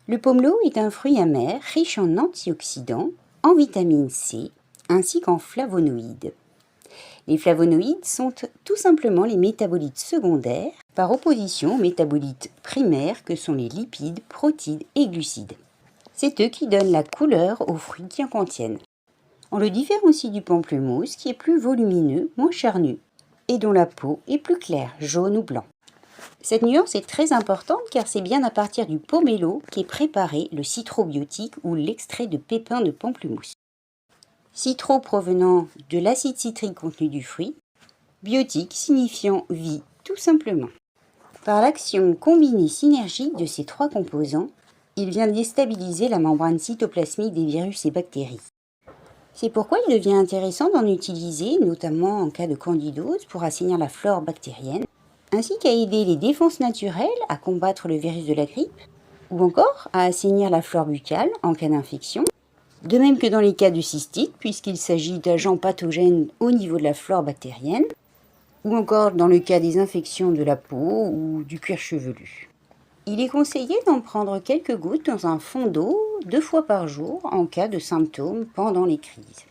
Le pomelo est un fruit amer riche en antioxydants, en vitamine C, ainsi qu'en flavonoïdes. Les flavonoïdes sont tout simplement les métabolites secondaires par opposition aux métabolites primaires que sont les lipides, protides et glucides. C'est eux qui donnent la couleur aux fruits qui en contiennent. On le différencie du pamplemousse qui est plus volumineux, moins charnu et dont la peau est plus claire, jaune ou blanc. Cette nuance est très importante car c'est bien à partir du pomelo qu'est préparé le citrobiotique ou l'extrait de pépins de pamplemousse. Citro provenant de l'acide citrique contenu du fruit, biotique signifiant vie tout simplement. Par l'action combinée synergique de ces trois composants, il vient déstabiliser la membrane cytoplasmique des virus et bactéries. C'est pourquoi il devient intéressant d'en utiliser, notamment en cas de candidose, pour assainir la flore bactérienne, ainsi qu'à aider les défenses naturelles à combattre le virus de la grippe, ou encore à assainir la flore buccale en cas d'infection, de même que dans les cas de cystite, puisqu'il s'agit d'agents pathogènes au niveau de la flore bactérienne, ou encore dans le cas des infections de la peau ou du cuir chevelu. Il est conseillé d'en prendre quelques gouttes dans un fond d'eau 2 fois par jour en cas de symptômes pendant les crises.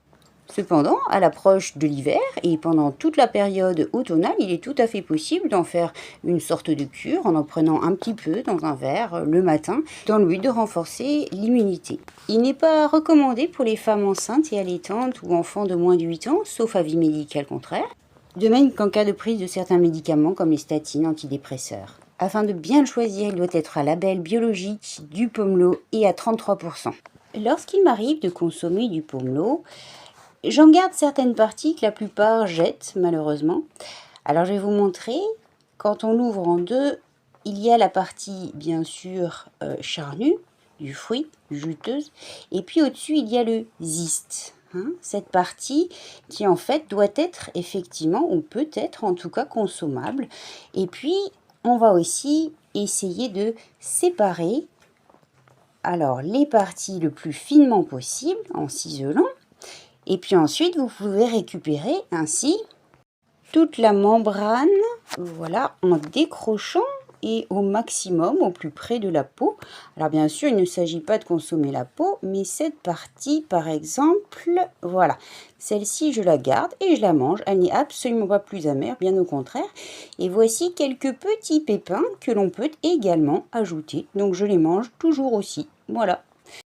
Cependant, à l'approche de l'hiver et pendant toute la période automnale, il est tout à fait possible d'en faire une sorte de cure en prenant un petit peu dans un verre le matin dans le but de renforcer l'immunité. Il n'est pas recommandé pour les femmes enceintes et allaitantes ou enfants de moins de 8 ans, sauf avis médical contraire, de même qu'en cas de prise de certains médicaments comme les statines antidépresseurs. Afin de bien le choisir, il doit être à label biologique du pomelo et à 33%. Lorsqu'il m'arrive de consommer du pomelo, j'en garde certaines parties que la plupart jettent malheureusement. Alors je vais vous montrer, quand on l'ouvre en deux, il y a la partie bien sûr charnue du fruit, juteuse, et puis au-dessus il y a le zeste. Cette partie qui en fait doit être effectivement, ou peut être en tout cas consommable. Et puis on va aussi essayer de séparer alors les parties le plus finement possible en ciselant. Et puis ensuite, vous pouvez récupérer ainsi toute la membrane, voilà, en décrochant et au maximum, au plus près de la peau. Alors bien sûr, il ne s'agit pas de consommer la peau, mais cette partie, par exemple, voilà, celle-ci, je la garde et je la mange. Elle n'est absolument pas plus amère, bien au contraire. Et voici quelques petits pépins que l'on peut également ajouter. Donc je les mange toujours aussi. Voilà.